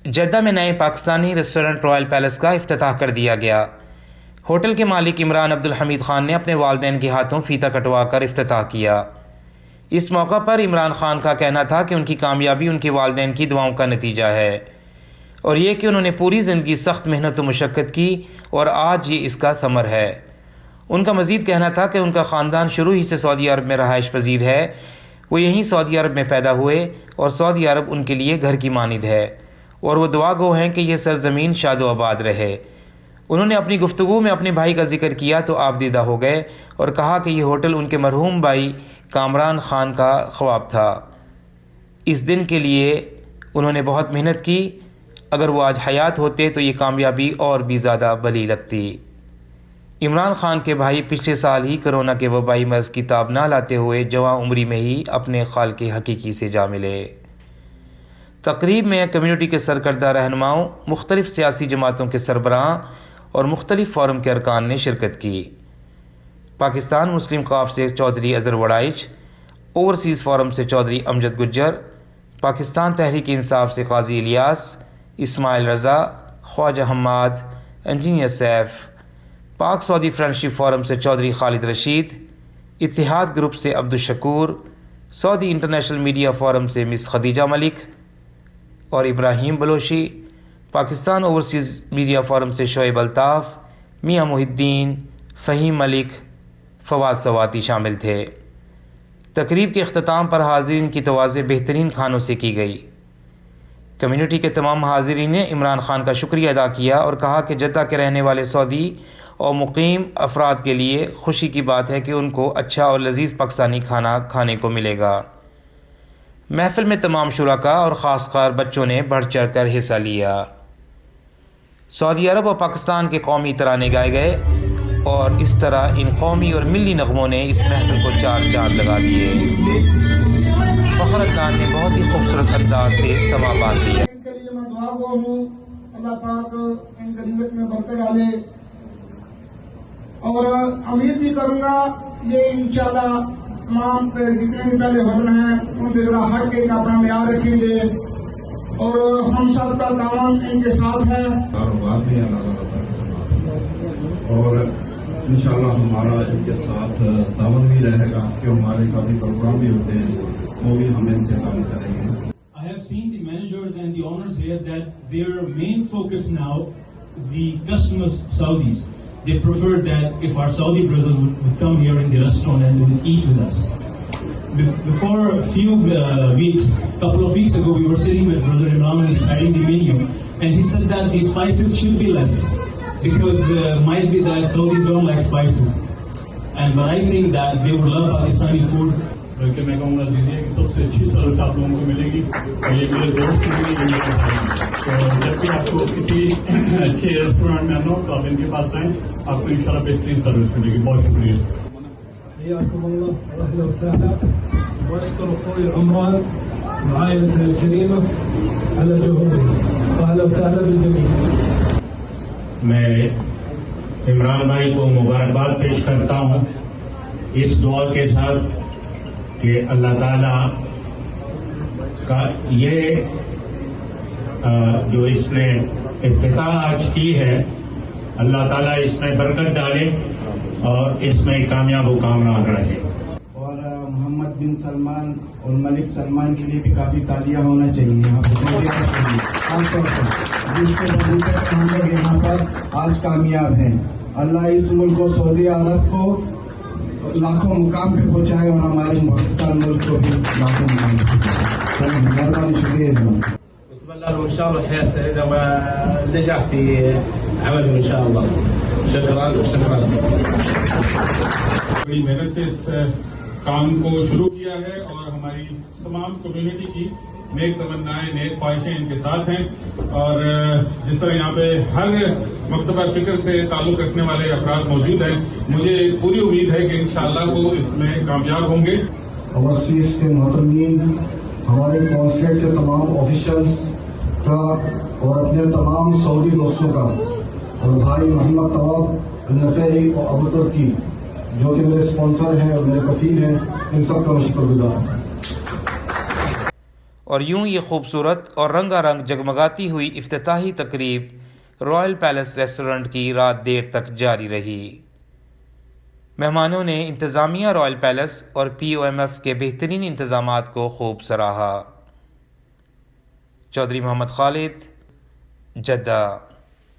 Jeddah میں نئے Pakistani restaurant Royal palace کا افتتاح کر دیا گیا۔ ہوٹل کے مالک عمران عبدالحمید خان نے اپنے والدین کے ہاتھوں فیتہ کٹوا کر افتتاح کیا۔ اس موقع پر عمران خان کا کہنا تھا کہ ان کی کامیابی ان کے والدین کی دعاؤں کا نتیجہ ہے، اور یہ کہ انہوں نے پوری زندگی سخت محنت و مشقت کی اور آج یہ اس کا ثمر ہے۔ ان کا مزید کہنا تھا کہ ان کا خاندان شروع ہی سے سعودی عرب میں رہائش پذیر ہے، وہ یہیں سعودی عرب میں پیدا ہوئے اور سعودی عرب ان کے لیے گھر کی مانند ہے، اور وہ دعا گو ہیں کہ یہ سرزمین شاد و آباد رہے۔ انہوں نے اپنی گفتگو میں اپنے بھائی کا ذکر کیا تو آپ دیدہ ہو گئے اور کہا کہ یہ ہوٹل ان کے مرحوم بھائی کامران خان کا خواب تھا۔ اس دن کے لیے انہوں نے بہت محنت کی، اگر وہ آج حیات ہوتے تو یہ کامیابی اور بھی زیادہ بلی لگتی۔ عمران خان کے بھائی پچھلے سال ہی کرونا کے وبائی مرض کی تاب نہ لاتے ہوئے جوان عمری میں ہی اپنے خالق حقیقی سے جا ملے۔ تقریب میں کمیونٹی کے سرکردہ رہنماؤں، مختلف سیاسی جماعتوں کے سربراہاں اور مختلف فورم کے ارکان نے شرکت کی۔ پاکستان مسلم قاف سے چودھری اظہر وڑائچ، اوورسیز فورم سے چودھری امجد گجر، پاکستان تحریک انصاف سے قاضی الیاس، اسماعیل رضا، خواجہ حماد، انجینئر سیف، پاک سعودی فرینڈشپ فورم سے چودھری خالد رشید، اتحاد گروپ سے Abdul Shakoor, Saudi international media forum سے مس خدیجہ ملک اور Ibrahim Balochi, Pakistan overseas media forum سے شعیب الطاف، میاں محی الدین، فہیم ملک، فواد سواتی شامل تھے۔ تقریب کے اختتام پر حاضرین کی توازے بہترین کھانوں سے کی گئی۔ کمیونٹی کے تمام حاضرین نے عمران خان کا شکریہ ادا کیا اور کہا کہ جدہ کے رہنے والے سعودی اور مقیم افراد کے لیے خوشی کی بات ہے کہ ان کو اچھا اور لذیذ پاکستانی کھانا کھانے کو ملے گا۔ محفل میں تمام شرکاء اور خاص طور بچوں نے بڑھ چڑھ کر حصہ لیا۔ سعودی عرب اور پاکستان کے قومی ترانے گائے گئے اور اس طرح ان قومی اور ملی نغموں نے اس محفل کو چار چاند لگا دیے۔ فخر عدنان نے بہت ہی خوبصورت انداز سے سما باندھ دیا۔ ان کے لیے میں دعا گو ہوں، اللہ پاک ان کی نیت میں برکت ڈالے، اور امید بھی کروں گا یہ انشاءاللہ تمام جتنے بھی پہلے ہوٹل ہیں ان کے ذرا ہٹ کے اپنا معیار رکھیں گے، اور ہم سب کا تعاون ان کے ساتھ ہے۔ کاروبار بھی اور انشاءاللہ ہمارا ان کے ساتھ تعاون بھی رہے گا کہ ہمارے کافی پروگرام بھی ہوتے ہیں، وہ بھی ہم ان سے کام کریں گے۔ I have seen the managers and the owners here that their main focus now, the customers, Saudis, they prefer that if our Saudi brothers would come here in the restaurant and they would eat with us. Before a few couple of weeks ago, we were sitting with Brother Imran and deciding the menu, and he said that the spices should be less because might be that Saudis don't like spices, but I think that they would love Pakistani food. بلکہ میں کہوں گا دیجیے کہ سب سے اچھی service آپ لوگوں کو ملے گی، اور یہ میرے دوست کے لیے تو جب بھی آپ کو کسی اچھے ریسٹورینٹ میں آنا ہو تو آپ ان کے پاس آئیں، آپ کو انشاءاللہ بہترین سروس ملے گی۔ بہت شکریہ۔ حياكم الله واهلا وسهلا، واشكر اخوي عمران وعائلته الكريمه على جهودهم، واهلا وسهلا بالجميع۔ میں عمران بھائی کو مبارکباد پیش کرتا ہوں اس دعا کے ساتھ کہ اللہ تعالیٰ کا یہ جو اس نے افتتاح آج کی ہے، اللہ تعالیٰ اس میں برکت ڈالے اور اس میں کامیاب و کامران رہے۔ اور محمد بن سلمان اور ملک سلمان کے لیے بھی کافی تالیاں ہونا چاہیے یہاں پر، خاص طور پر جس کے بدولت ہم لوگ یہاں پر آج کامیاب ہیں۔ اللہ اس ملک کو، سعودی عرب کو لاکھوں مقام پہ پہنچائے اور ہمارے پاکستان ملک کو بھی لاکھوں مقام پہ پہنچائے۔ مہربانی، شکریہ جناب۔ نتمنى لهم ان شاء الله الحياه السعيده والنجاح في عملهم ان شاء الله. شكرا شكرا. بڑی محنت سے اس کام کو شروع کیا ہے اور ہماری تمام کمیونٹی کی نیک تمنائیں، نیک خواہشیں ان کے ساتھ ہیں، اور جس طرح یہاں پہ ہر مکتبہ فکر سے تعلق رکھنے والے افراد موجود ہیں، مجھے پوری امید ہے کہ انشاءاللہ وہ اس میں کامیاب ہوں گے۔ اوورسیز کے محترمین، ہمارے کونسلیٹ کے تمام آفیشلز کا اور اپنے تمام سعودی دوستوں کا، اور بھائی محمد طواب النفعی اور ابو ترکی جو کہ میرے اسپانسر ہیں اور میرے کفیل ہیں، ان سب کا میں شکر گزار ہوں۔ اور یوں یہ خوبصورت اور رنگا رنگ جگمگاتی ہوئی افتتاحی تقریب رائل پیلس ریسٹورنٹ کی رات دیر تک جاری رہی۔ مہمانوں نے انتظامیہ رائل پیلس اور POMF کے بہترین انتظامات کو خوب سراہا۔ چودھری محمد خالد، جدہ۔